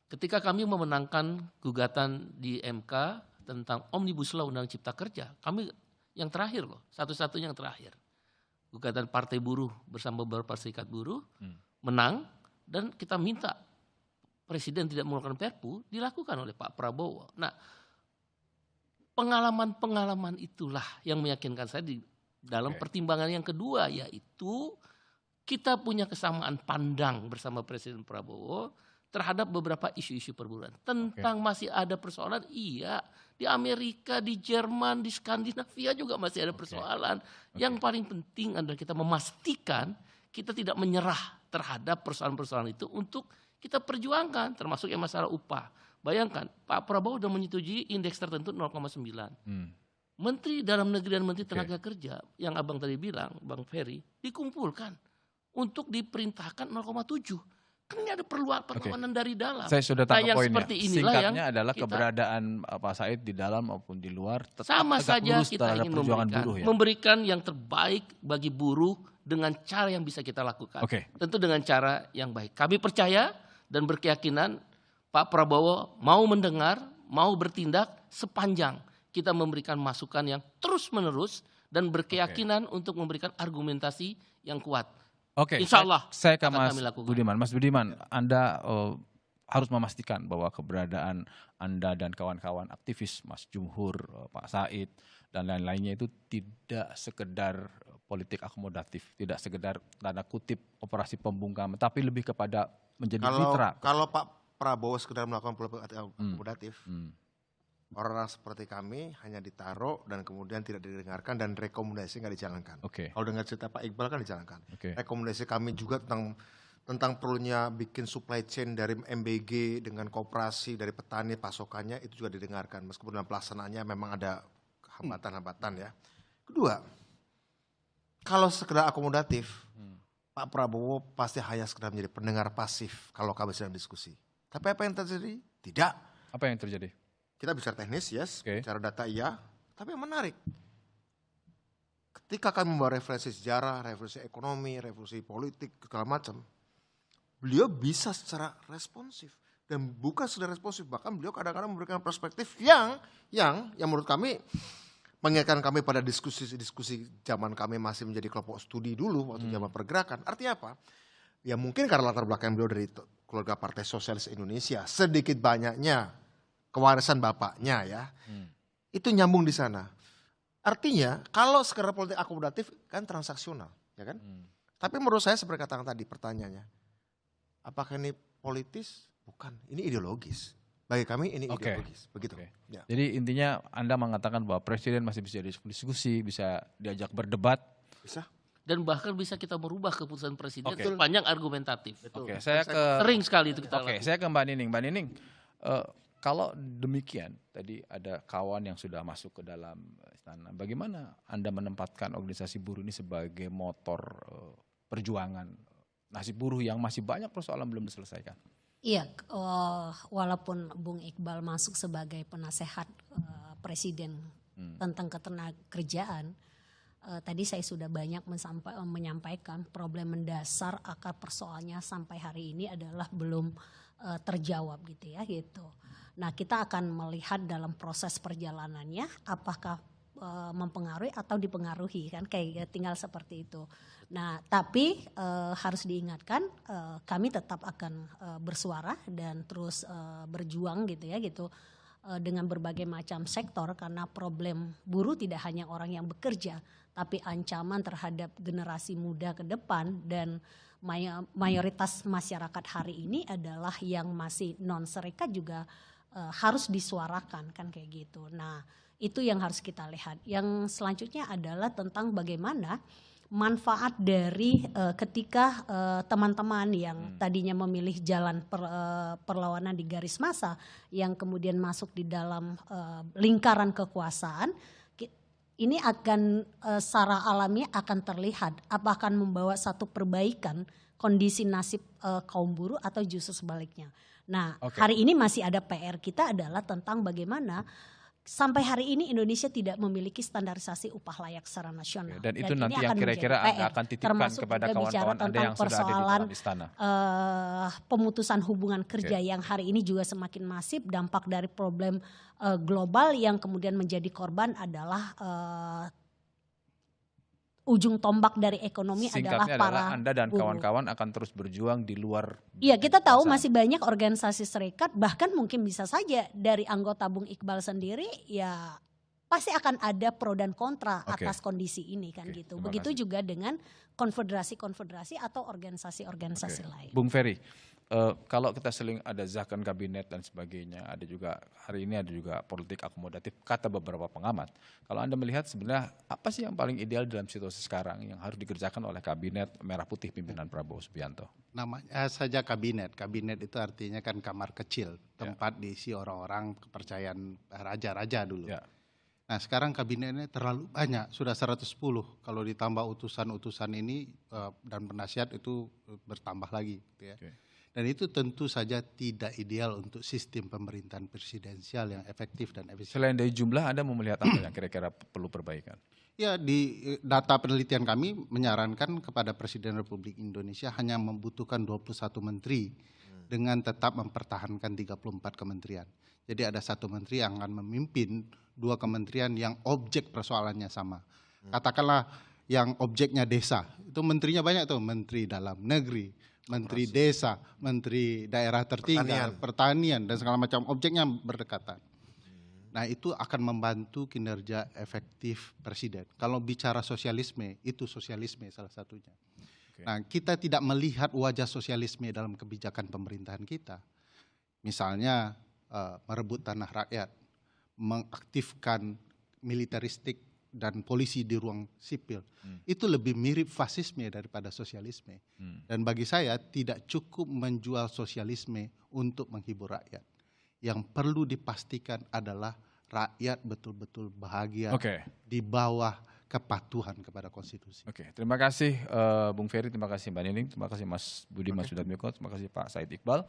Ketika kami memenangkan gugatan di MK tentang Omnibus Law Undang Cipta Kerja, kami yang terakhir loh, satu-satunya yang terakhir. Gugatan Partai Buruh bersama beberapa serikat buruh menang dan kita minta Presiden tidak mengeluarkan Perpu dilakukan oleh Pak Prabowo. Nah, pengalaman-pengalaman itulah yang meyakinkan saya di dalam pertimbangan yang kedua, yaitu kita punya kesamaan pandang bersama Presiden Prabowo terhadap beberapa isu-isu perburuan. Tentang masih ada persoalan, iya. Di Amerika, di Jerman, di Skandinavia juga masih ada persoalan. Yang paling penting adalah kita memastikan kita tidak menyerah terhadap persoalan-persoalan itu untuk kita perjuangkan, termasuk yang masalah upah. Bayangkan, Pak Prabowo sudah menyetujui indeks tertentu 0,9. Menteri Dalam Negeri dan Menteri Tenaga Kerja, yang abang tadi bilang, Bang Ferry, dikumpulkan untuk diperintahkan 0,7. Kan ini ada perlawanan dari dalam. Saya sudah tangkap poinnya. Seperti inilah singkatnya yang adalah kita, keberadaan Pak Said di dalam maupun di luar tetap sama tegak saja lurus kita terhadap ingin perjuangan buruh ya. memberikan yang terbaik bagi buruh dengan cara yang bisa kita lakukan. Tentu dengan cara yang baik. Kami percaya dan berkeyakinan Pak Prabowo mau mendengar, mau bertindak sepanjang kita memberikan masukan yang terus-menerus dan berkeyakinan untuk memberikan argumentasi yang kuat. Insya Allah saya ke Mas lakukan. Budiman. Mas Budiman, Anda harus memastikan bahwa keberadaan Anda dan kawan-kawan aktivis, Mas Jumhur, Pak Said, dan lain-lainnya itu tidak sekedar politik akomodatif, tidak sekedar tanda kutip operasi pembungkaman, tapi lebih kepada menjadi mitra. Kalau Pak Prabowo sekedar melakukan politik akomodatif, orang-orang seperti kami hanya ditaruh dan kemudian tidak didengarkan dan rekomendasi nggak dijalankan. Kalau dengar cerita Pak Iqbal kan dijalankan. Rekomendasi kami juga tentang perlunya bikin supply chain dari MBG dengan koperasi dari petani pasokannya itu juga didengarkan meskipun dalam pelaksanaannya memang ada hambatan-hambatan ya. Kedua, kalau sekedar akomodatif, Pak Prabowo pasti hanya sekedar menjadi pendengar pasif kalau kami sedang diskusi. Tapi apa yang terjadi? Tidak. Apa yang terjadi? Kita bicara teknis, yes, bicara data iya, tapi yang menarik. Ketika kami membawa referensi sejarah, referensi ekonomi, referensi politik, segala macam, beliau bisa secara responsif. Dan bukan secara responsif, bahkan beliau kadang-kadang memberikan perspektif yang menurut kami, mengingatkan kami pada diskusi-diskusi zaman kami masih menjadi kelompok studi dulu, waktu zaman pergerakan. Artinya apa? Ya mungkin karena latar belakang beliau dari keluarga Partai Sosialis Indonesia, sedikit banyaknya kewarisan bapaknya ya, itu nyambung di sana. Artinya kalau sekedar politik akomodatif kan transaksional, ya kan? Tapi menurut saya seperti katakan tadi pertanyaannya, apakah ini politis? Bukan, ini ideologis. Bagi kami ini ideologis, begitu. Ya. Jadi intinya Anda mengatakan bahwa Presiden masih bisa diskusi, bisa diajak berdebat. Bisa. Dan bahkan bisa kita merubah keputusan Presiden sepanjang argumentatif. Saya sering sekali itu kita lakukan. Saya ke Mbak Nining. Mbak Nining, kalau demikian, tadi ada kawan yang sudah masuk ke dalam istana. Bagaimana Anda menempatkan organisasi buruh ini sebagai motor perjuangan nasib buruh yang masih banyak persoalan belum diselesaikan? Iya, walaupun Bung Iqbal masuk sebagai penasehat Presiden tentang ketenagakerjaan, tadi saya sudah banyak menyampaikan problem mendasar akar persoalannya sampai hari ini adalah belum terjawab gitu ya gitu. Nah kita akan melihat dalam proses perjalanannya apakah mempengaruhi atau dipengaruhi kan kayak tinggal seperti itu. Nah tapi harus diingatkan kami tetap akan bersuara dan terus berjuang gitu ya gitu dengan berbagai macam sektor karena problem buruh tidak hanya orang yang bekerja tapi ancaman terhadap generasi muda ke depan dan mayoritas masyarakat hari ini adalah yang masih non serikat juga harus disuarakan kan kayak gitu. Nah itu yang harus kita lihat. Yang selanjutnya adalah tentang bagaimana manfaat dari ketika teman-teman yang tadinya memilih jalan perlawanan di garis massa yang kemudian masuk di dalam lingkaran kekuasaan, ini akan secara alami akan terlihat apa akan membawa satu perbaikan kondisi nasib kaum buruh atau justru sebaliknya. Nah, hari ini masih ada PR kita adalah tentang bagaimana sampai hari ini Indonesia tidak memiliki standarisasi upah layak secara nasional. Dan itu nanti yang kira-kira akan titipkan kepada kawan-kawan Anda yang sudah ada di dalam istana. Pemutusan hubungan kerja yang hari ini juga semakin masif, dampak dari problem global yang kemudian menjadi korban adalah ujung tombak dari ekonomi adalah para Anda dan kawan-kawan akan terus berjuang di luar. Iya, kita tahu masih banyak organisasi serikat, bahkan mungkin bisa saja dari anggota Bung Iqbal sendiri ya pasti akan ada pro dan kontra atas kondisi ini kan gitu. Begitu juga dengan konfederasi-konfederasi atau organisasi-organisasi lain. Bung Ferry, kalau kita seling ada zakon kabinet dan sebagainya, ada juga hari ini ada juga politik akomodatif kata beberapa pengamat. Kalau Anda melihat sebenarnya apa sih yang paling ideal dalam situasi sekarang yang harus dikerjakan oleh kabinet merah putih pimpinan Prabowo Subianto? Namanya saja kabinet. Kabinet itu artinya kan kamar kecil, tempat diisi orang-orang kepercayaan raja-raja dulu. Ya. Nah sekarang kabinetnya terlalu banyak, sudah 110. Kalau ditambah utusan-utusan ini dan penasihat itu bertambah lagi. Gitu ya. Dan itu tentu saja tidak ideal untuk sistem pemerintahan presidensial yang efektif dan efisien. Selain dari jumlah, Anda mau melihat apa yang kira-kira perlu perbaikan? Ya, di data penelitian kami menyarankan kepada Presiden Republik Indonesia hanya membutuhkan 21 menteri dengan tetap mempertahankan 34 kementerian. Jadi ada satu menteri yang akan memimpin 2 kementerian yang objek persoalannya sama. Katakanlah yang objeknya desa, itu menterinya banyak tuh, Menteri Dalam Negeri, Menteri Desa, Menteri Daerah Tertinggal, Pertanian dan segala macam objeknya berdekatan. Nah itu akan membantu kinerja efektif presiden. Kalau bicara sosialisme, itu sosialisme salah satunya. Nah kita tidak melihat wajah sosialisme dalam kebijakan pemerintahan kita. Misalnya merebut tanah rakyat, mengaktifkan militeristik dan polisi di ruang sipil. Itu lebih mirip fasisme daripada sosialisme. Dan bagi saya tidak cukup menjual sosialisme untuk menghibur rakyat. Yang perlu dipastikan adalah rakyat betul-betul bahagia di bawah kepatuhan kepada konstitusi. Terima kasih Bung Ferry, terima kasih Mbak Nining, terima kasih Mas Budi Mas Sudamiko, terima kasih Pak Said Iqbal.